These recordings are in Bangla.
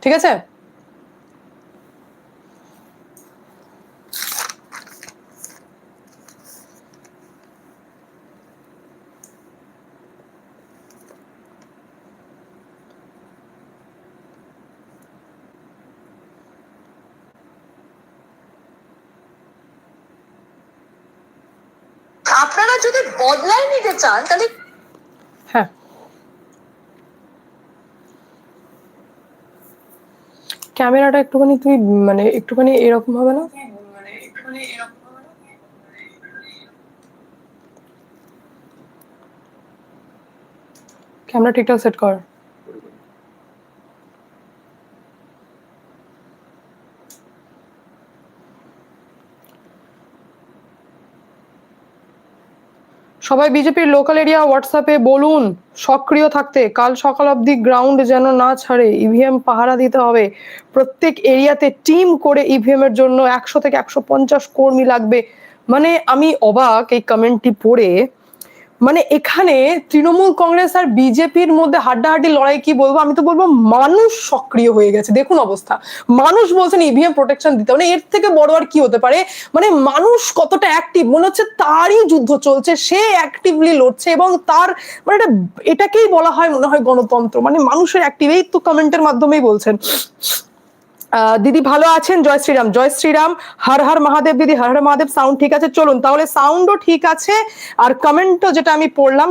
ঠিক আছে, আপনারা যদি বদলাই নিতে চান তাহলে হ্যাঁ ক্যামেরাটা একটুখানি তুই মানে একটুখানি এরকম হবে না, ক্যামেরা ঠিকঠাক সেট কর। সবাই বিজেপির লোকাল এরিয়া হোয়াটসঅ্যাপে বলুন সক্রিয় থাকতে, কাল সকাল অবধি গ্রাউন্ড যেন না ছাড়ে, ইভিএম পাহারা দিতে হবে, প্রত্যেক এরিয়াতে টিম করে ইভিএম এর জন্য 100 থেকে 150 কর্মী লাগবে। মানে আমি অবাক এই কমেন্টটি পড়ে। মানে এখানে তৃণমূল কংগ্রেস আর বিজেপির মধ্যে হাড্ডাহাড্ডি লড়াই কি বলবো, আমি তো বলবো মানুষ সক্রিয় হয়ে গেছে। দেখুন অবস্থা, মানুষ বলছেন ইভিএম প্রোটেকশন দিতে, মানে এর থেকে বড় আর কি হতে পারে। মানে মানুষ কতটা অ্যাক্টিভ, মনে হচ্ছে তারই যুদ্ধ চলছে, সে অ্যাক্টিভলি লড়ছে এবং তার মানে এটাকেই বলা হয় মনে হয় গণতন্ত্র, মানে মানুষের অ্যাক্টিভ। এই তো কমেন্টের মাধ্যমেই বলছেন। দিদি ভালো আছেন, জয় শ্রীরাম, জয় শ্রীরাম, হর হর মহাদেব। দিদি হর হর মহাদেব, সাউন্ড ঠিক আছে? চলুন তাহলে, সাউন্ডও ঠিক আছে আর কমেন্টও যেটা আমি পড়লাম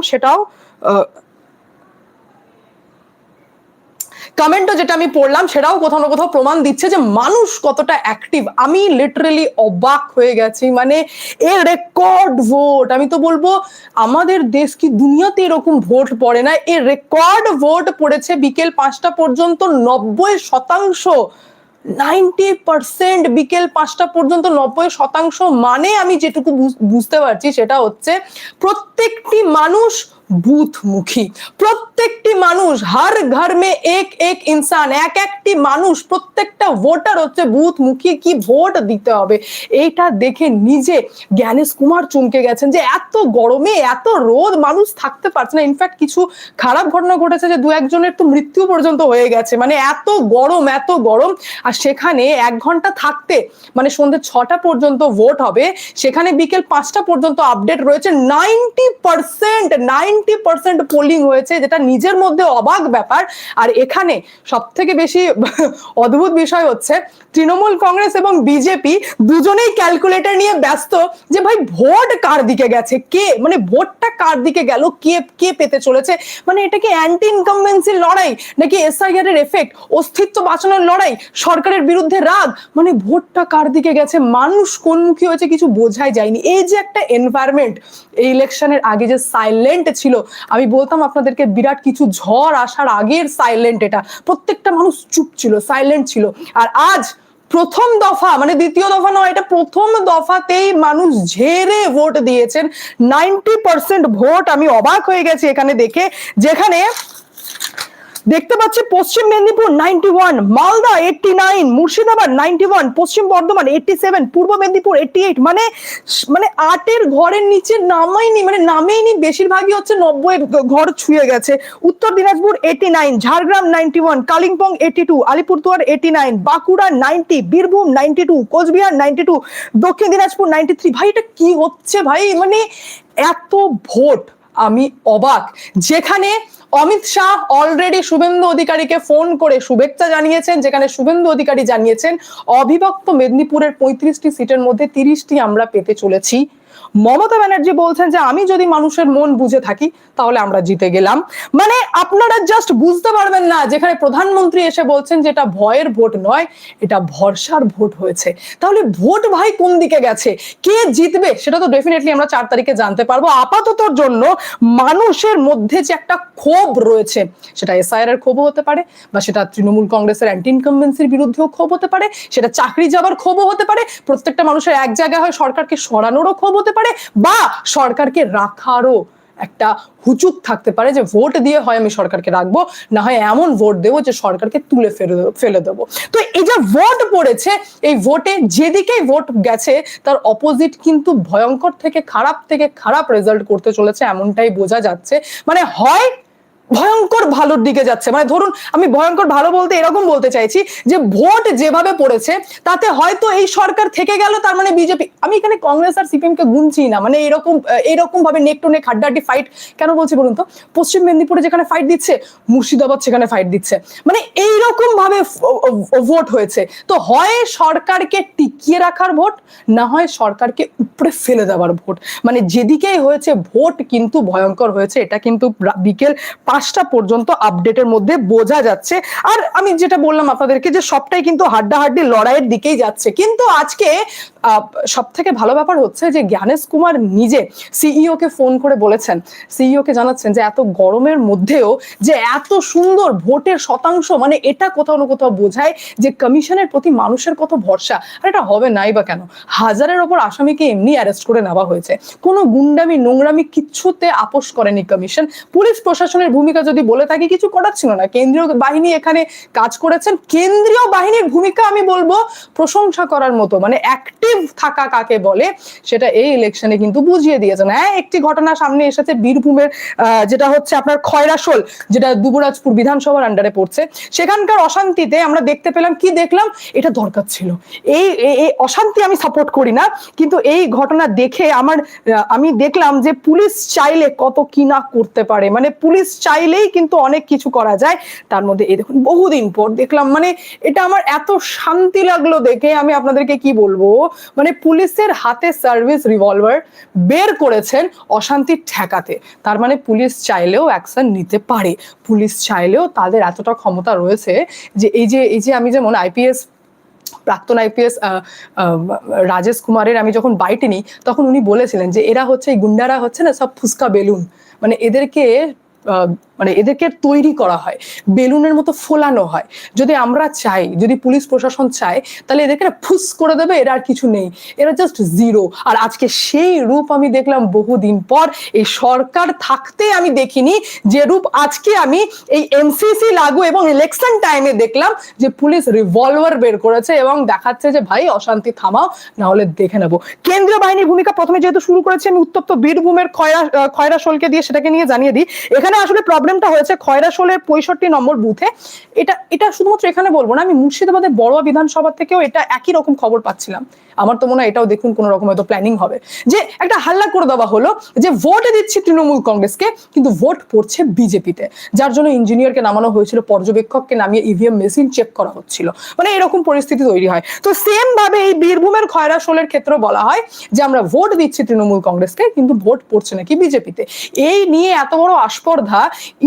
সেটাও কোথাও না কোথাও প্রমাণ দিচ্ছে যে মানুষ কতটা অ্যাক্টিভ। আমি লিটারালি অবাক হয়ে গেছি, মানে এর রেকর্ড ভোট, আমি তো বলবো আমাদের দেশ কি দুনিয়াতে এরকম ভোট পড়ে না। এর রেকর্ড ভোট পড়েছে বিকেল 5টা পর্যন্ত 90%, 90%, বিকেল 5টা পর্যন্ত 90%। মানে আমি যেটুকু বুঝতে পারছি সেটা হচ্ছে প্রত্যেকটি মানুষ বুথমুখী, প্রত্যেকটি মানুষ, হর ঘর মে এক এক ইনসান, একটি মানুষ, প্রত্যেকটা ভোটার হচ্ছে বুথমুখী, কি ভোট দিতে হবে এইটা দেখে নিজে জ্ঞানেশ কুমার চমকে গেছেন যে এত গরমে এত রোদ মানুষ থাকতে পারছে না। ইনফ্যাক্ট কিছু খারাপ ঘটনা ঘটেছে যে 2-1 জনের তো মৃত্যু পর্যন্ত হয়ে গেছে, মানে এত গরম এত গরম। আর সেখানে 1 ঘন্টা থাকতে মানে সন্ধ্যে 6টা পর্যন্ত ভোট হবে, সেখানে বিকেল 5টা পর্যন্ত আপডেট রয়েছে 90% পোলিং হয়েছে, যেটা নিজের মধ্যে অবাক ব্যাপার। আর এখানে সব থেকে বেশি অদ্ভুত বিষয় হচ্ছে তৃণমূল কংগ্রেস এবং বিজেপি দুজনেই ক্যালকুলেটর নিয়ে ব্যস্ত যে ভাই ভোট কার দিকে গেছে, কে মানে ভোটটা কার দিকে গেল, কে পেতে চলেছে। মানে এটা কি অ্যান্টি ইনকামবেন্সির লড়াই নাকি এসআইআর এর এফেক্ট, অস্তিত্ব বাঁচানোর লড়াই, সরকারের বিরুদ্ধে রাগ, মানে ভোটটা কার দিকে গেছে, মানুষ কোনমুখী হয়েছে কিছু বোঝাই যায়নি। এই যে একটা এনভায়রনমেন্ট এই ইলেকশনের আগে যে সাইলেন্ট ছিল, আমি বলতাম আপনাদেরকে বিরাট কিছু ঝড় আসার আগের সাইলেন্ট এটা, প্রত্যেকটা মানুষ চুপ ছিল, সাইলেন্ট ছিল। আর আজ প্রথম দফা, মানে দ্বিতীয় দফা নয়, এটা প্রথম দফাতেই মানুষ ঝেড়ে ভোট দিয়েছেন, 90% ভোট। আমি অবাক হয়ে গেছি এখানে দেখে, যেখানে দেখতে পাচ্ছি পশ্চিম মেদিনীপুর 91, মালদা 89, মুর্শিদাবাদ 91, পশ্চিম বর্ধমান 87, পূর্ব মেদিনীপুর 88, মানে 8-এর ঘরের নিচে নামেইনি, মানে নামেইনি, বেশিরভাগই হচ্ছে 90 ঘর ছুঁয়ে গেছে। উত্তর দিনাজপুর 89, ঝাড়গ্রাম 91, কালিম্পং 82, আলিপুরদুয়ার 89, বাঁকুড়া 90, বীরভূম 92, কোচবিহার 92, দক্ষিণ দিনাজপুর 93। ভাই এটা কি হচ্ছে ভাই, মানে এত ভোট, আমি অবাক। যেখানে অমিত শাহ অলরেডি শুভেন্দু অধিকারীকে ফোন করে শুভেচ্ছা জানিয়েছেন, যেখানে শুভেন্দু অধিকারী জানিয়েছেন অবিভক্ত মেদিনীপুরের 35টি সিটের মধ্যে 30টি আমরা পেতে চলেছি। মমতা ব্যানার্জি বলছেন যে আমি যদি মানুষের মন বুঝে থাকি তাহলে আমরা জিতে গেলাম। মানে আপনারা জাস্ট বুঝতে পারবেন না, যেখানে প্রধানমন্ত্রী এসে বলছেন যে এটা ভয়ের ভোট নয়, এটা ভরসার ভোট হয়েছে। তাহলে ভোট ভাই কোন দিকে গেছে, কে জিতবে সেটা তো ডেফিনেটলি আমরা 4 তারিখে জানতে পারবো। আপাততর জন্য মানুষের মধ্যে যে একটা ক্ষোভ রয়েছে, সেটা এসআইআর এর ক্ষোভ হতে পারে, বা সেটা তৃণমূল কংগ্রেসের অ্যান্টি ইনকামবেন্সির বিরুদ্ধেও ক্ষোভ হতে পারে, সেটা চাকরি যাবার ক্ষোভও হতে পারে, প্রত্যেকটা মানুষের এক জায়গায় হয় সরকারকে সরানোরও ক্ষোভ হতে পারে, বা সরকারকে রাখারও একটা হুচুক থাকতে পারে যে ভোট দিয়ে হয় আমি সরকারকে রাখবো, না হয় এমন ভোট দেবো যে সরকারকে তুলে ফেলে দেবো। তো এই যে ভোট পড়েছে, এই ভোটে যেদিকেই ভোট গেছে তার অপোজিট কিন্তু ভয়ঙ্কর থেকে খারাপ রেজাল্ট করতে চলেছে, এমনটাই বোঝা যাচ্ছে। মানে হয় ভয়ঙ্কর ভালোর দিকে যাচ্ছে। মানে ধরুন আমি ভয়ঙ্কর ভালো বলতে এরকম বলতে চাইছি যে ভোট যেভাবে পড়েছে তাতে হয়তো এই সরকার থেকে গেল, তার মানে বিজেপি, আমি এখানে কংগ্রেস আর সিপিএম কে গুনছি না, মানে এরকম ভাবে নেক টু নেক হাড্ডাহাড্ডি ফাইট কেন বলছি বলুন তো? পশ্চিম মেদিনীপুরে যেখানে ফাইট দিচ্ছে, মুর্শিদাবাদ সেখানে ফাইট দিচ্ছে, মানে এইরকম ভাবে ভোট হয়েছে। তো হয় সরকারকে টিকিয়ে রাখার ভোট, না হয় সরকারকে উপরে ফেলে দেওয়ার ভোট, মানে যেদিকেই হয়েছে ভোট কিন্তু ভয়ঙ্কর হয়েছে। এটা কিন্তু বিকেল 5টা পর্যন্ত আপডেটের মধ্যে বোঝা যাচ্ছে। আর আমি যেটা বললাম আপনাদেরকে যে সবটাই কিন্তু হাড্ডাহাড্ডি লড়াইয়ের দিকেই যাচ্ছে। কিন্তু আজকে সব থেকে ভালো ব্যাপার হচ্ছে যে জ্ঞানেশ কুমার নিজে সিইও কে ফোন করে বলেছেন, সিইও কে জানাচ্ছেন যে এত গরমের মধ্যেও যে এত সুন্দর ভোটের শতাংশ, মানে এটা কোথাও না কোথাও বোঝায় যে কমিশনের প্রতি মানুষের কত ভরসা। আর এটা হবে নাই বা কেন? হাজারের ওপর আসামিকে এমনি অ্যারেস্ট করে নেওয়া হয়েছে, কোনো গুন্ডামি নোংরামি কিচ্ছুতে আপোষ করেনি কমিশন। পুলিশ প্রশাসনের ভূমিকা যদি বলে থাকি, কিছু করার ছিল না, কেন্দ্রীয় বাহিনী এখানে কাজ করেছেন। কেন্দ্রীয় বাহিনীর ভূমিকা আমি বলবো প্রশংসা করার মতো, মানে অ্যাক্টিভ থাকা কাকে বলে সেটা এই ইলেকশনে কিন্তু বুঝিয়ে দিয়েছেন। হ্যাঁ, একটি ঘটনা সামনে এসেছে বীরভূমের, যেটা হচ্ছে আপনার খয়রাশোল, যেটা দুবরাজপুর বিধানসভার আন্ডারে পড়ছে। সেখানকার অশান্তিতে আমরা দেখতে পেলাম, কি দেখলাম, এটা দরকার ছিল। এই অশান্তি আমি সাপোর্ট করি না, কিন্তু এই ঘটনা দেখে আমি দেখলাম যে পুলিশ চাইলে কত কি না করতে পারে, মানে পুলিশ চাইলেই কিন্তু অনেক কিছু করা যায়। তার মধ্যে এই দেখুন বহুদিন পর দেখলাম, মানে এটা আমার এত শান্তি লাগলো দেখে, আমি আপনাদেরকে কি বলবো, মানে পুলিশের হাতে সার্ভিস রিভলভার বের করেছেন অশান্তি ঠেকাতে। তার মানে পুলিশ চাইলেও অ্যাকশন নিতে পারে, পুলিশ চাইলেও তাদের এতটা ক্ষমতা রয়েছে যে এই যে আমি যেমন প্রাক্তন আইপিএস রাজেশ কুমারের আমি যখন বাইটে নিই, তখন উনি বলেছিলেন যে এরা হচ্ছে, এই গুন্ডারা হচ্ছে না সব ফুসকা বেলুন, মানে এদেরকে তৈরি করা হয়, বেলুনের মতো ফোলানো হয়। যদি আমরা চাই, যদি পুলিশ প্রশাসন চায়, তাহলে এদেরকে ফুস করে দেবে, এরা আর কিছু নেই, এরা জাস্ট জিরো। আর আজকে সেই রূপ আমি দেখলাম বহুদিন পর, এই সরকার থাকতে আমি দেখিনি যে রূপ আজকে আমি এই এমসিসি লাগু এবং ইলেকশন টাইমে দেখলাম, যে পুলিশ রিভলভার বের করেছে এবং দেখাচ্ছে যে ভাই অশান্তি থামাও, না হলে দেখে নেবো। কেন্দ্রীয় বাহিনীর ভূমিকা প্রথমে যেহেতু শুরু করেছি আমি উত্তপ্ত বীরভূমের খয়রাশোলকে দিয়ে, সেটাকে নিয়ে জানিয়ে দিই। এখানে আসলে প্রবলেমটা হয়েছে খয়রাশোলের 65 নম্বর বুথে। এটা শুধুমাত্র এখানে বলবো না, আমি মুর্শিদাবাদের বড়ুয়া বিধানসভা থেকেও এটা একই রকম খবর পাচ্ছিলাম। আমার তো মনে হয় এটাও দেখুন কোন রকম হয়তো প্ল্যানিং হবে, যে একটা হাল্লা করে দেওয়া হলো যে ভোটে দিচ্ছি তৃণমূল কংগ্রেসকে, কিন্তু ভোট পড়ছে বিজেপিতে, যার জন্য ইঞ্জিনিয়ারকে নামানো হয়েছিল, পর্যবেক্ষককে নামিয়ে ইভিএম মেশিন চেক করা হচ্ছিল, মানে এরকম পরিস্থিতি তৈরি হয়। তো সেম ভাবে এই বীরভূমের খয়রাশোলের ক্ষেত্রে বলা হয় যে আমরা ভোট দিচ্ছি তৃণমূল কংগ্রেসকে, কিন্তু ভোট পড়ছে নাকি বিজেপিতে। এই নিয়ে এত বড় আস্পর্ধা,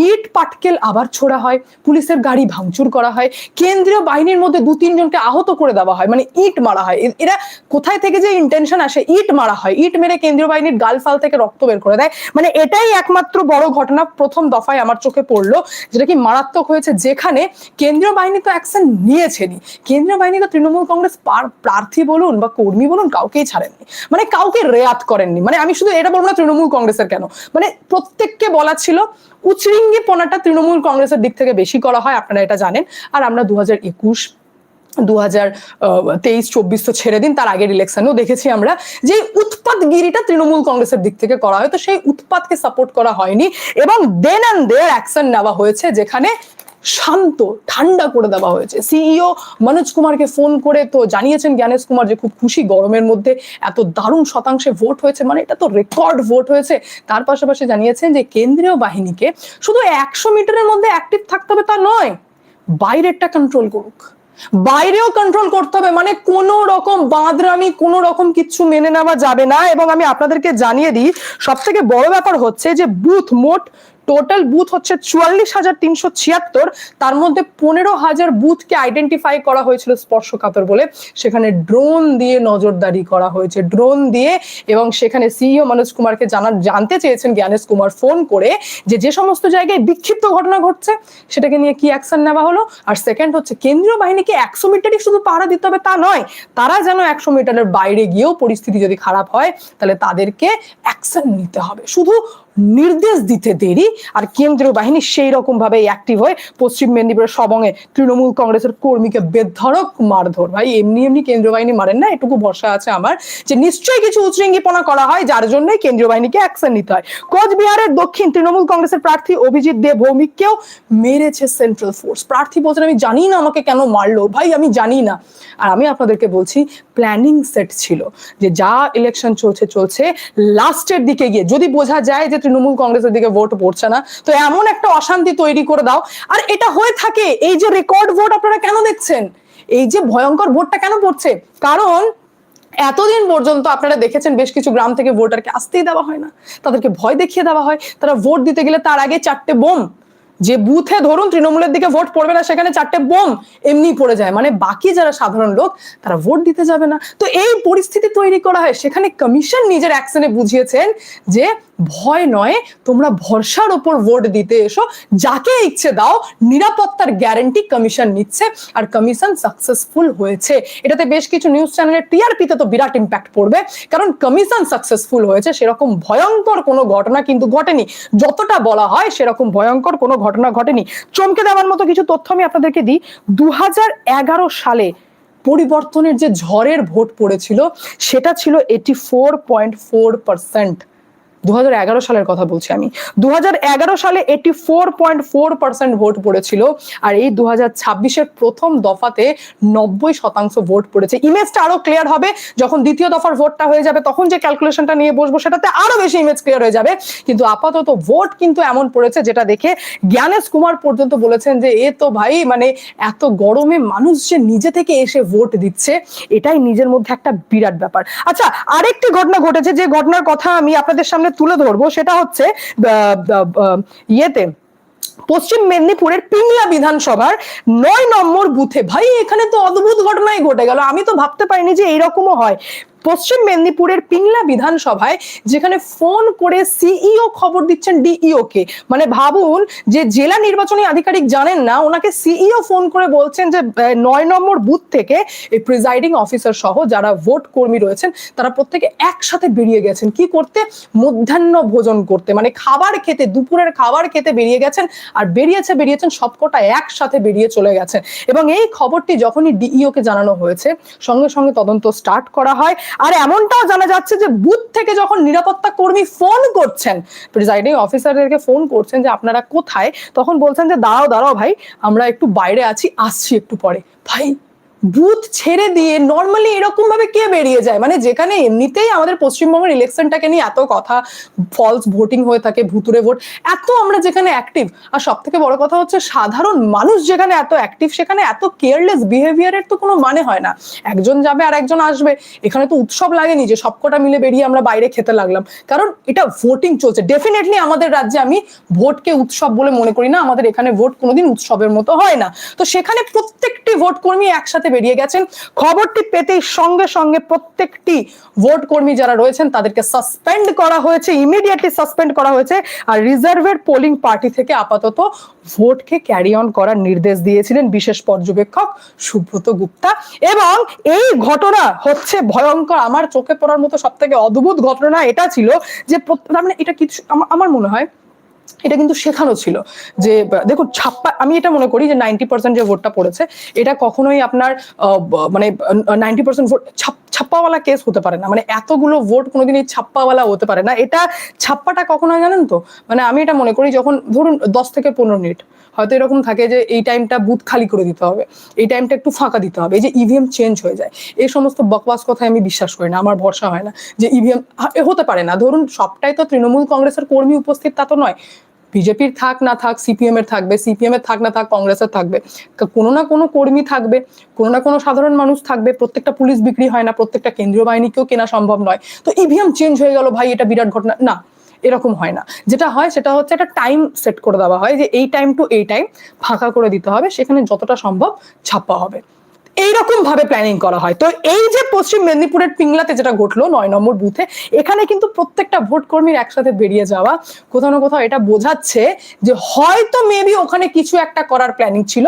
ইট পাটকেল আবার ছোড়া হয়, পুলিশের গাড়ি ভাঙচুর করা হয়, কেন্দ্রীয় বাহিনীর মধ্যে 2-3 জনকে আহত করে দেওয়া হয়, মানে ইট মারা হয়। এরা কোথায় থেকে যে ইন্টেনশন আসে, ইট মারা হয়, ইট মেরে কেন্দ্রীয় বাহিনীর গালফাল থেকে রক্ত বের করে দেয়, মানে এটাই একমাত্র বড় ঘটনা প্রথম দফায় আমার চোখে পড়লো, যেটা কি মারাত্মক হয়েছে, যেখানে কেন্দ্রীয় বাহিনী তো অ্যাকশন নিয়েছেনি, কেন্দ্রীয় বাহিনী তো তৃণমূল কংগ্রেস প্রার্থী বলুন বা কর্মী বলুন কাউকেই ছাড়েননি, মানে কাউকে রেয়াত করেননি। মানে আমি শুধু এটা বলবো না তৃণমূল কংগ্রেসের কেন, মানে প্রত্যেককে বলা ছিল উচরিঙ্গি পোনাটা তৃণমূল কংগ্রেসের দিক থেকে বেশি করা হয়, আপনারা এটা জানেন। আর আমরা 2021, 2023-24 তো ছেড়ে দিন, তার আগের ইলেকশনেও দেখেছি আমরা যে উৎপাতগিরিটা তৃণমূল কংগ্রেসের দিক থেকে করা হয়, তো সেই উৎপাতকে সাপোর্ট করা হয়নি এবং দেন অ্যান্ড দেয়ার অ্যাকশন নেওয়া হয়েছে, যেখানে শান্ত ঠান্ডা করে দেওয়া হয়েছে। সিইও মনোজ কুমারকে ফোন করে তো জানিয়েছেন জ্ঞানেশ কুমার যে খুব খুশি, গরমের মধ্যে এত দারুণ শতাংশে ভোট হয়েছে, মানে এটা তো রেকর্ড ভোট হয়েছে। তার পাশাপাশি জানিয়েছেন যে কেন্দ্রীয় বাহিনীকে শুধু 100 মিটারের মধ্যে অ্যাক্টিভ থাকতে হবে তা নয়, বাইরেরটা কন্ট্রোল করুক, বাইরেও কন্ট্রোল করতে হবে, মানে কোনো রকম বাঁদরামি, কোনো রকম কিচ্ছু মেনে নেওয়া যাবে না। এবং আমি আপনাদেরকে জানিয়ে দিই, সব থেকে বড় ব্যাপার হচ্ছে যে বুথ, মোট টোটাল বুথ হচ্ছে 44,376, তার মধ্যে 15,000 বুথকে আইডেন্টিফাই করা হয়েছিল স্পর্শকাতর বলে, সেখানে ড্রোন দিয়ে নজরদারি করা হয়েছে, ড্রোন দিয়ে। এবং সেখানে সিইও মনোজ কুমারকে জানতে চেয়েছেন জ্ঞানেশ কুমার ফোন করে যে সমস্ত জায়গায় বিক্ষিপ্ত ঘটনা ঘটছে সেটাকে নিয়ে কি অ্যাকশন নেওয়া হলো। আর সেকেন্ড হচ্ছে কেন্দ্রীয় বাহিনীকে 100 মিটারই শুধু পাহারা দিতে হবে তা নয়, তারা যেন 100 মিটারের বাইরে গিয়েও পরিস্থিতি যদি খারাপ হয় তাহলে তাদেরকে অ্যাকশন নিতে হবে। শুধু নির্দেশ দিতে দেরি, আর কেন্দ্রীয় বাহিনী সেই রকম ভাবে অ্যাক্টিভ হয়ে পশ্চিম মেদিনীপুরের সবংয়ে তৃণমূল কংগ্রেসের কর্মীকে বেধড়ক মারধর। ভাই এমনি এমনি কেন্দ্রীয় বাহিনী মারেন না, এটুকু ভরসা আছে আমার যে নিশ্চয়ই কিছু উচ্ছৃঙ্গীপনা করা হয়, যার জন্যই কেন্দ্রীয় বাহিনীকে অ্যাকশন নিতে হয়। কোচবিহারের দক্ষিণ তৃণমূল কংগ্রেসের প্রার্থী অভিজিৎ দে ভৌমিককেও মেরেছে সেন্ট্রাল ফোর্স। প্রার্থী বলছেন আমি জানি না আমাকে কেন মারলো, ভাই আমি জানি না। আর আমি আপনাদেরকে বলছি প্ল্যানিং সেট ছিল, যে যা ইলেকশন চলছে লাস্টের দিকে গিয়ে যদি বোঝা যায় যে তৃণমূল কংগ্রেসের দিকে ভোট পড়ছে না, তো এমন একটা অশান্তি তৈরি করে দাও। আর এটা হয়ে থাকে। এই যে রেকর্ড ভোট আপনারা কেন দেখছেন, এই যে ভয়ঙ্কর ভোটটা কেন পড়ছে, কারণ এতদিন পর্যন্ত আপনারা দেখেছেন বেশ কিছু গ্রাম থেকে ভোটারকে আসতেই দেওয়া হয় না, তাদেরকে ভয় দেখিয়ে দেওয়া হয়। তারা ভোট দিতে গেলে তার আগে 4টে বোম, যে বুথে ধরুন তৃণমূলের দিকে ভোট পড়বে না সেখানে 4টে বোম এমনি পড়ে যায়, মানে বাকি যারা সাধারণ লোক তারা ভোট দিতে যাবে না। তো এই পরিস্থিতি তৈরি করা হয়। সেখানে কমিশন নিজের অ্যাকশনে বুঝিয়েছেন যে ভয় নয়, তোমরা ভরসার ওপর ভোট দিতে এসো, যাকে ইচ্ছে দাও, নিরাপত্তার গ্যারান্টি কমিশন নিচ্ছে। আর কমিশন সাকসেসফুল হয়েছে। এটাতে বেশ কিছু নিউজ চ্যানেলের টিআরপিতে তো বিরাট ইম্প্যাক্ট পড়বে, কারণ কমিশন সাকসেসফুল হয়েছে। সেরকম ভয়ঙ্কর কোনো ঘটনা কিন্তু ঘটেনি, যতটা বলা হয় সেরকম ভয়ঙ্কর কোনো ঘটনা ঘটেনি। চমকে দেওয়ার মতো কিছু তথ্য আমি আপনাদেরকে দিই। 2011 সালে পরিবর্তনের যে ঝড়ের ভোট পড়েছিল সেটা ছিল 84.4%। 2011 সালের কথা বলছি আমি। 2011 সালে 84.4% ভোট পড়েছিল, আর এই 2026-এর প্রথম দফাতে 90% ভোট পড়েছে। ইমেজটা আরো ক্লিয়ার হবে যখন দ্বিতীয় দফার ভোটটা হয়ে যাবে, তখন যে ক্যালকুলেশনটা নিয়ে বসবো সেটাতে আরো বেশি ইমেজ ক্লিয়ার হয়ে যাবে। কিন্তু আপাতত ভোট কিন্তু এমন পড়েছে যেটা দেখে জ্ঞানেশ কুমার পর্যন্ত বলেছেন যে এ তো ভাই মানে এত গরমে মানুষ যে নিজে থেকে এসে ভোট দিচ্ছে, এটাই নিজের মধ্যে একটা বিরাট ব্যাপার। আচ্ছা, আরেকটি ঘটনা ঘটেছে, যে ঘটনার কথা আমি আপনাদের সামনে তুলে ধরবো, সেটা হচ্ছে পশ্চিম মেদিনীপুরের পিংলা বিধানসভার 9 নম্বর বুথে। ভাই এখানে তো অদ্ভুত ঘটনাই ঘটে গেল, আমি তো ভাবতে পারিনি যে এইরকমও হয়। পশ্চিম মেদিনীপুরের পিংলা বিধানসভায় যেখানে ফোন করে সিইও খবর দিচ্ছেন ডিইও কে, মানে ভাবুন যে জেলা নির্বাচনী আধিকারিক জানেন না, ওনাকে সিইও ফোন করে বলছেন যে 9 নম্বর বুথ থেকে এই প্রিজাইডিং অফিসার সহ যারা ভোট কর্মী রয়েছেন তারা প্রত্যেকে একসাথে বেরিয়ে গেছেন। কি করতে? মধ্যাহ্ন ভোজন করতে, মানে খাবার খেতে, দুপুরের খাবার খেতে বেরিয়ে গেছেন। আর বেরিয়েছেন সবকটা একসাথে বেরিয়ে চলে গেছেন। এবং এই খবরটি যখনই ডিইও কে জানানো হয়েছে, সঙ্গে সঙ্গে তদন্ত স্টার্ট করা হয়। আর এমনটাও জানা যাচ্ছে যে বুথ থেকে যখন নিরাপত্তা কর্মী ফোন করছেন, প্রিজাইডিং অফিসারদেরকে ফোন করছেন যে আপনারা কোথায়, তখন বলছেন যে দাঁড়াও ভাই, আমরা একটু বাইরে আছি, আসছি একটু পরে। ভাই বুথ ছেড়ে দিয়ে নর্মালি এরকম ভাবে কে বেরিয়ে যায়? মানে যেখানে এমনিতেই আমাদের পশ্চিমবঙ্গের ইলেকশনটাকে নিয়ে এত কথা, ফলস ভোটিং হয়ে থাকে, ভুতুরে ভোট, এত আমরা যেখানে অ্যাক্টিভ, আর সব থেকে বড় কথা হচ্ছে সাধারণ মানুষ যেখানে এত অ্যাক্টিভ, সেখানে এত কেয়ারলেস বিহেভিয়ারের তো কোনো মানে হয় না। একজন যাবে আর একজন আসবে, এখানে তো উৎসব লাগেনি যে সবকটা মিলে বেরিয়ে আমরা বাইরে খেতে লাগলাম, কারণ এটা ভোটিং চলছে। ডেফিনেটলি আমাদের রাজ্যে আমি ভোটকে উৎসব বলে মনে করি না, আমাদের এখানে ভোট কোনোদিন উৎসবের মতো হয় না। তো সেখানে প্রত্যেকটি ভোট কর্মী একসাথে বেরিয়ে গেছেন। খবরটি পেতেই সঙ্গে সঙ্গে প্রত্যেকটি ভোট কর্মী যারা রয়েছেন তাদেরকে সাসপেন্ড করা হয়েছে, ইমিডিয়েটলি সাসপেন্ড করা হয়েছে। আর রিজার্ভের পোলিং পার্টি থেকে আপাতত ভোটকে ক্যারি অন করার নির্দেশ দিয়েছিলেন বিশেষ পর্যবেক্ষক সুব্রত গুপ্তা। এবং এই ঘটনা হচ্ছে ভয়ঙ্কর, আমার চোখে পড়ার মতো সব থেকে অদ্ভুত ঘটনা এটা ছিল যে মানে এটা কিছু আমার মনে হয় এটা কিন্তু শেখানো ছিল যে দেখুন আমি এটা মনে করি যে 90% যে ভোটটা পড়েছে এটা কখনোই আপনার মানে 90% ভোট ছাপ্পাওয়ালা কেস হতে পারে না। মানে এতগুলো ভোট কোনোদিন এই ছাপ্পাওয়ালা হতে পারে না। এটা ছাপ্পাটা কখনো জানেন তো, মানে আমি এটা মনে করি যখন ধরুন 10 থেকে 15 মিনিট হয়তো এরকম থাকে যে এই টাইমটা বুথ খালি করে দিতে হবে, এই টাইমটা একটু ফাঁকা দিতে হবে, এই যে ইভিএম চেঞ্জ হয়ে যায়, এই সমস্ত বকবাস কথায় আমি বিশ্বাস করি না, আমার ভরসা হয় না যে ইভিএম হতে পারে না। ধরুন সবটাই তো তৃণমূল কংগ্রেসের কর্মী উপস্থিত তা তো নয়, বিজেপির থাক না থাক, সিপিএম এর থাকবে, সিপিএম এর থাক না থাক, কংগ্রেসের থাকবে, কোনো না কোনো কর্মী থাকবে, কোনো না কোনো সাধারণ মানুষ থাকবে। প্রত্যেকটা পুলিশ বিক্রি হয় না, প্রত্যেকটা কেন্দ্রীয় বাহিনীকেও কেনা সম্ভব নয়। তো ইভিএম চেঞ্জ হয়ে গেল ভাই, এটা বিরাট ঘটনা না, এরকম হয় না। যেটা হয় সেটা হচ্ছে একটা টাইম সেট করে দেওয়া হয় যে এই টাইম টু এই টাইম ফাঁকা করে দিতে হবে, সেখানে যতটা সম্ভব ছাপ্পা হবে, এইরকম ভাবে প্ল্যানিং করা হয়। তো এই যে পশ্চিম মেদিনীপুরের পিংলাতে যেটা ঘটলো 9 নম্বর বুথে, এখানে কিন্তু প্রত্যেকটা ভোট কর্মীর একসাথে বেরিয়ে যাওয়া কোথাও না কোথাও এটা বোঝাচ্ছে যে হয়তো মেবি ওখানে কিছু একটা করার প্ল্যানিং ছিল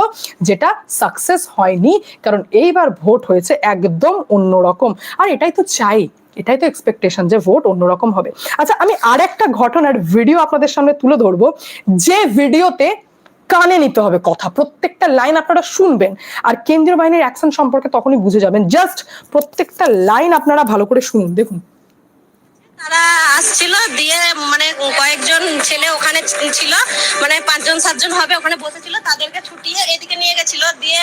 যেটা সাকসেস হয়নি, কারণ এইবার ভোট হয়েছে একদম অন্যরকম। আর এটাই তো চাই, এটাই তো এক্সপেকটেশন যে ভোট অন্যরকম হবে। আচ্ছা, আমি আর একটা ঘটনার ভিডিও আপনাদের সামনে তুলে ধরবো, যে ভিডিওতে কানে নিতে হবে কথা, প্রত্যেকটা লাইন আপনারা শুনবেন আর কেন্দ্রীয় বাহিনীর অ্যাকশন সম্পর্কে তখনই বুঝে যাবেন। জাস্ট প্রত্যেকটা লাইন আপনারা ভালো করে শুনুন, দেখুন। তারা আসছিল, দিয়ে মানে কয়েকজন ছেলে ওখানে ছিল, মানে 5-7জন হবে ওখানে বসেছিল, তাদেরকে ছুটিয়ে এদিকে নিয়ে গেছিল। দিয়ে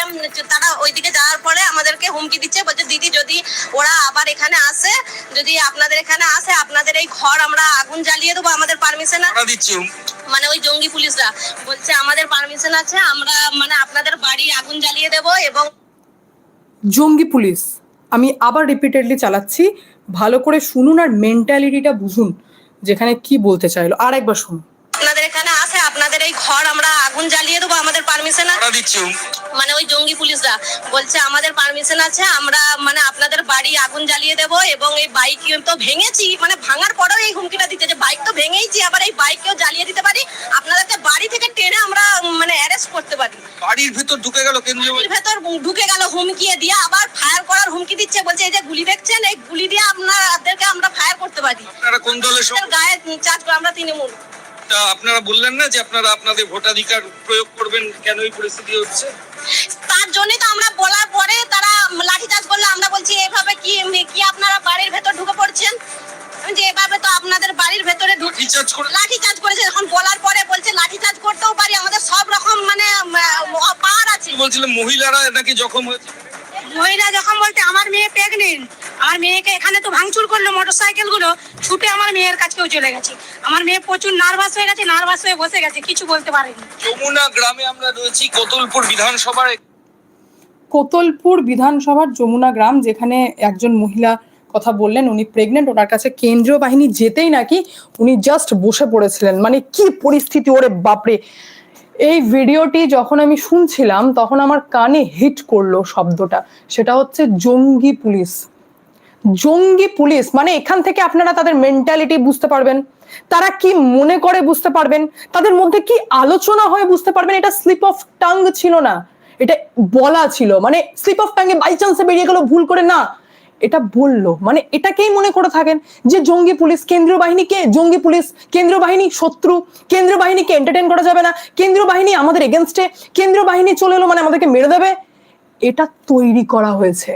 তারা ওইদিকে যাওয়ার পরে আমাদেরকে হুমকি দিচ্ছে, বলছে দিদি যদি ওরা আবার এখানে আসে, যদি আপনাদের এখানে আসে, আপনাদের এই ঘর আমরা আগুন জ্বালিয়ে দেবো, আমাদের পারমিশন দিচ্ছি। মানে ওই জঙ্গি পুলিশরা বলছে আমাদের পারমিশন আছে, আমরা মানে আপনাদের বাড়ি আগুন জ্বালিয়ে দেবো। এবং জঙ্গি পুলিশ, আমি আবার রিপিটেডলি চালাচ্ছি, ভালো করে শুনুন আর মেন্টালিটিটা বুঝুন যেখানে কি বলতে চাইলো। আর একবার শুনুন। আপনাদের এখানে আসে, আপনাদের এই ঘর আমরা আগুন জ্বালিয়ে দেবো, আমাদের পারমিশন দিচ্ছি। মানে ওই জঙ্গি পুলিশরা বলছে আমাদের পারমিশন আছে, আমরা মানে আপনাদের বাড়ি আগুন জ্বালিয়ে দেবো। এবং এই বাইক তো ভেঙেছি, মানে ভাঙার পরেও এই হুমকিটা দিতে যে বাইক তো ভেঙেইছি, আবার এই বাইককেও জ্বালিয়ে দিতে পারি, আপনাদেরকে বাড়ি থেকে টেনে আমরা মানে অ্যারেস্ট করতে পারি। বাড়ির ভেতর ঢুকে গেল, কেন্দ্রীয় বাড়ির ভেতর ঢুকে গেল হুমকিয়ে দিয়ে, আবার ফায়ার করার হুমকি দিচ্ছে, বলছে এই যে গুলি দেখছেন, এই গুলি দিয়ে আপনাদেরকে আমরা ফায়ার করতে পারি। আপনারা কোন দলের গায়ে চার্জ করে, আমরা তৃণমূল। আপনারা বললেন না যে আপনারা আপনাদের ভোটাধিকার প্রয়োগ করবেন, কেন এই পরিস্থিতি হচ্ছে? তার জন্যই তো আমরা বলার পরে তারা লাঠিচার্জ করলে, আমরা বলছি এভাবে কি কি আপনারা বাড়ির ভেতর ঢুকে পড়ছেন, যে এভাবে তো আপনাদের বাড়ির ভেতরে লাঠিচার্জ করেছে। এখন বলার পরে বলছে লাঠিচার্জ করতেও পারি, আমাদের সব রকম মানে পাওয়ার আছে। বলছিলেন মহিলারা নাকি জখম হয়েছে। মহিলা যখন বলতে আমার মেয়ে প্রেগনেন্ট, আমার মেয়েকে এখানে তো ভাঙচুর করলো মোটরসাইকেল গুলো, ছুটে আমার মেয়ের কাছেও চলে গেছে। আমার মেয়ে প্রচুর নার্ভাস হয়ে গেছে, নার্ভাস হয়ে বসে গেছে, কিছু বলতে পারেনি। যমুনা গ্রামে আমরা রয়েছি, কোতলপুর বিধানসভার। কোতলপুর বিধানসভার যমুনা গ্রাম, যেখানে একজন মহিলা কথা বললেন, উনি প্রেগনেন্ট, ওনার কাছে কেন্দ্রীয় বাহিনী যেতেই নাকি উনি জাস্ট বসে পড়েছিলেন। মানে কি পরিস্থিতি, ওরে বাপরে। এই ভিডিওটি যখন আমি শুনছিলাম তখন আমার কানে হিট করলো শব্দটা, সেটা হচ্ছে জঙ্গি পুলিশ। জঙ্গি পুলিশ মানে এখান থেকে আপনারা তাদের মেন্টালিটি বুঝতে পারবেন, তারা কি মনে করে বুঝতে পারবেন, তাদের মধ্যে কি আলোচনা হয় বুঝতে পারবেন। এটা স্লিপ অফ টাং ছিল না, এটা বলা ছিল। মানে স্লিপ অফ টাঙ্গে বাই চান্সে বেরিয়ে গেল ভুল করে, না, এটা বললো। মানে এটাকেই মনে করে থাকেন যে জঙ্গি পুলিশ। কেন্দ্রীয় বাহিনীকে জঙ্গি পুলিশ, কেন্দ্রীয় বাহিনী শত্রু, কেন্দ্রীয় বাহিনীকে এন্টারটেইন করা যাবে না, কেন্দ্রীয় বাহিনী আমাদের এগেনস্টে, কেন্দ্রীয় বাহিনী চলে এলো মানে আমাদেরকে মেরে দেবে। এটা তৈরি করা হয়েছে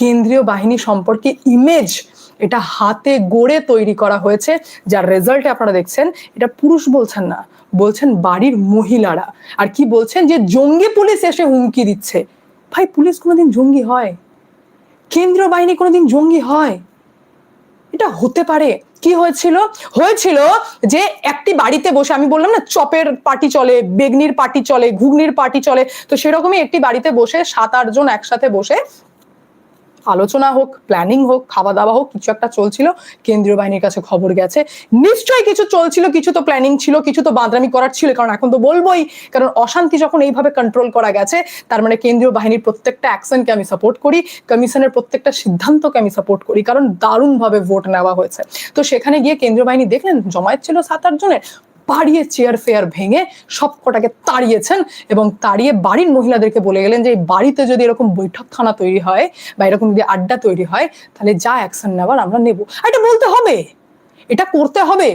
কেন্দ্রীয় বাহিনী সম্পর্কে ইমেজ, এটা হাতে গড়ে তৈরি করা হয়েছে, যার রেজাল্টে আপনারা দেখছেন। এটা পুরুষ বলছেন না, বলছেন বাড়ির মহিলারা। আর কি বলছেন যে জঙ্গি পুলিশ এসে হুমকি দিচ্ছে। ভাই, পুলিশ কোনোদিন জঙ্গি হয়? কেন্দ্রীয় বাহিনী কোনোদিন জঙ্গি হয়? এটা হতে পারে। কি হয়েছিল যে একটি বাড়িতে বসে, আমি বললাম না চপের পার্টি চলে, বেগনির পার্টি চলে, ঘুগনির পার্টি চলে, তো সেরকমই একটি বাড়িতে বসে 7-8 জন একসাথে বসে আলোচনা হোক, প্ল্যানিং হোক, খাওয়া দাওয়া হোক, কিছু একটা চলছিল। কেন্দ্রীয় বাহিনীর কাছে খবর গেছে, নিশ্চয়ই কিছু চলছিল, কিছু তো প্ল্যানিং ছিল, কিছু তো বাঁদরামি করার ছিল। কারণ এখন তো বলবোই, কারণ অশান্তি যখন এইভাবে কন্ট্রোল করা গেছে, তার মানে কেন্দ্রীয় বাহিনীর প্রত্যেকটা অ্যাকশনকে আমি সাপোর্ট করি, কমিশনের প্রত্যেকটা সিদ্ধান্তকে আমি সাপোর্ট করি, কারণ দারুণভাবে ভোট নেওয়া হয়েছে। তো সেখানে গিয়ে কেন্দ্রীয় বাহিনী দেখলেন জমায়েত ছিল 7-8 জনের, বাড়িয়ে চেয়ার ফেয়ার ভেঙে সব কটাকে তাড়িয়েছেন এবং তাড়িয়ে বাড়ির মহিলাদেরকে বলে গেলেন যে এই বাড়িতে যদি এরকম বৈঠকখানা তৈরি হয় বা এরকম যদি আড্ডা তৈরি হয়, তাহলে যা অ্যাকশন নেওয়ার আমরা নেব। এটা বলতে হবে, এটা করতে হবে,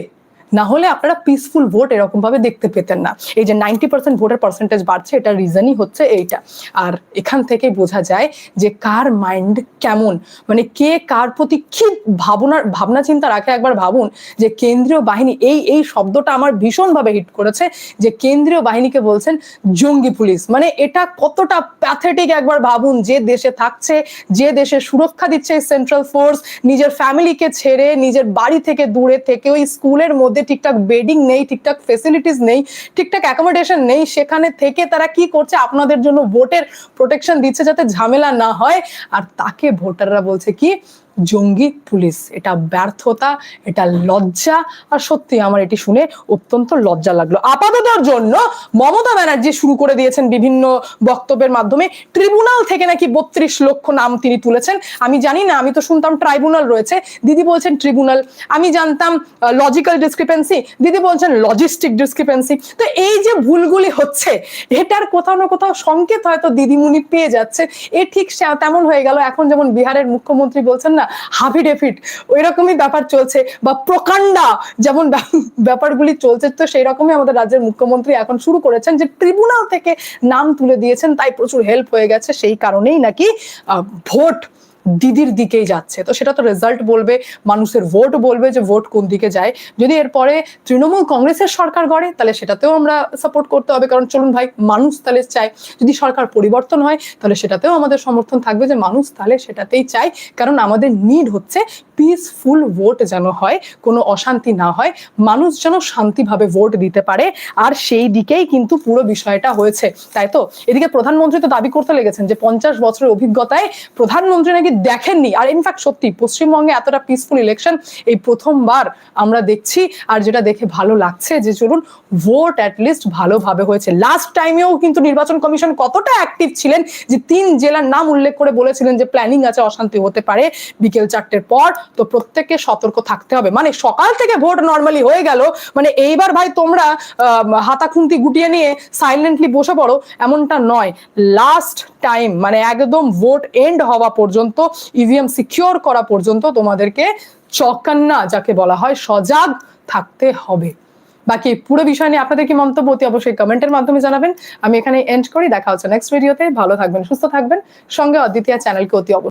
না হলে আপনারা পিসফুল ভোট এরকম ভাবে দেখতে পেতেন না। এই যে 90% ভোটের পার্সেন্টেজ বাড়ছে, এটা রিজনই হচ্ছে এইটা। আর এখান থেকে বোঝা যায় যে কার মাইন্ড কেমন, মানে কে কার প্রতি কি ভাবনা চিন্তা রাখে। একবার ভাবুন যে কেন্দ্রীয় বাহিনী, এই শব্দটা আমার ভীষণভাবে হিট করেছে, যে কেন্দ্রীয় বাহিনীকে বলছেন জঙ্গি পুলিশ। মানে এটা কতটা প্যাথেটিক একবার ভাবুন। যে দেশে থাকছে, যে দেশে সুরক্ষা দিচ্ছে সেন্ট্রাল ফোর্স, নিজের ফ্যামিলিকে ছেড়ে, নিজের বাড়ি থেকে দূরে থেকে, ওই স্কুলের মধ্যে ঠিকঠাক বেডিং নেই, ঠিকঠাক ফেসিলিটিস নেই, ঠিকঠাক অ্যাকোমোডেশন নেই, সেখানে থেকে তারা কি করছে, আপনাদের জন্য ভোটের প্রোটেকশন দিচ্ছে যাতে ঝামেলা না হয়। আর তাকে ভোটাররা বলছে কি জঙ্গি পুলিশ। এটা ব্যর্থতা, এটা লজ্জা। আর সত্যি আমার এটি শুনে অত্যন্ত লজ্জা লাগলো। আপাততর জন্য মমতা ব্যানার্জি শুরু করে দিয়েছেন বিভিন্ন বক্তব্যের মাধ্যমে, ট্রিব্যুনাল থেকে নাকি 32 লক্ষ নাম তিনি তুলেছেন। আমি জানি না, আমি তো শুনতাম ট্রাইব্যুনাল রয়েছে, দিদি বলছেন ট্রিব্যুনাল। আমি জানতাম লজিক্যাল ডিসক্রিপেন্সি, দিদি বলছেন লজিস্টিক ডিসক্রিপেন্সি। তো এই যে ভুলগুলি হচ্ছে, এটার কোথাও না কোথাও সংকেত হয়তো দিদিমণি পেয়ে যাচ্ছে। এ ঠিক তেমন হয়ে গেল এখন যেমন বিহারের মুখ্যমন্ত্রী বলছেন না না হাফিডেফিট ওই রকমই ব্যাপার চলছে, বা প্রকাণ্ডা যেমন ব্যাপারগুলি চলছে, তো সেই রকমই আমাদের রাজ্যের মুখ্যমন্ত্রী এখন শুরু করেছেন যে ট্রিব্যুনাল থেকে নাম তুলে দিয়েছেন, তাই প্রচুর হেল্প হয়ে গেছে, সেই কারণেই নাকি ভোট দিদির দিকেই যাচ্ছে। তো সেটা তো রেজাল্ট বলবে, মানুষের ভোট বলবে যে ভোট কোন দিকে যায়। যদি এরপরে তৃণমূল কংগ্রেসের সরকার গড়ে তাহলে সেটাতেও আমরা সাপোর্ট করতে হবে, কারণ চলুন ভাই মানুষ তাহলে চায়। যদি সরকার পরিবর্তন হয় তাহলে সেটাতেও আমাদের সমর্থন থাকবে যে মানুষ তাহলে সেটাতেই চায়, কারণ আমাদের নিড হচ্ছে পিসফুল ভোট যেন হয়, কোনো অশান্তি না হয়, মানুষ যেন শান্তিভাবে ভোট দিতে পারে, আর সেই দিকেই কিন্তু পুরো বিষয়টা হয়েছে, তাই তো? এদিকে প্রধানমন্ত্রী তো দাবি করতে লেগেছেন যে 50 বছরের অভিজ্ঞতায় প্রধানমন্ত্রী নাকি দেখেননি, আর ইনফ্যাক্ট সত্যি পশ্চিমবঙ্গে এতটা পিসফুল ইলেকশন এই প্রথমবার আমরা দেখছি, আর যেটা দেখে ভালো লাগছে যে চলুন ভোট অ্যাটলিস্ট ভালোভাবে হয়েছে। লাস্ট টাইমেও কিন্তু নির্বাচন কমিশন কতটা অ্যাক্টিভ ছিলেন যে 3 জেলার নাম উল্লেখ করে বলেছিলেন যে প্ল্যানিং আছে, অশান্তি হতে পারে বিকেল 4টের পর, তো প্রত্যেককে সতর্ক থাকতে হবে। মানে সকাল থেকে ভোট নর্মালি হয়ে গেল, মানে এইবার ভাই তোমরা হাতা খুন্তি গুটিয়ে নিয়ে সাইলেন্টলি বসে পড়ো এমনটা নয়। লাস্ট টাইম মানে একদম ভোট এন্ড হওয়া পর্যন্ত, ইভিএম সিকিউর করা পর্যন্ত তোমাদেরকে চৌকান্না যাকে বলা হয় সজাগ থাকতে হবে। বাকি পুরো বিষয় নিয়ে আপনাদের কি মন্তব্য অতি অবশ্যই কমেন্টের মাধ্যমে জানাবেন। আমি এখানে এন্ড করি, দেখা হচ্ছে নেক্সট ভিডিওতে। ভালো থাকবেন, সুস্থ থাকবেন, সঙ্গে অদ্বিতীয়া চ্যানেলকে অতি অবশ্যই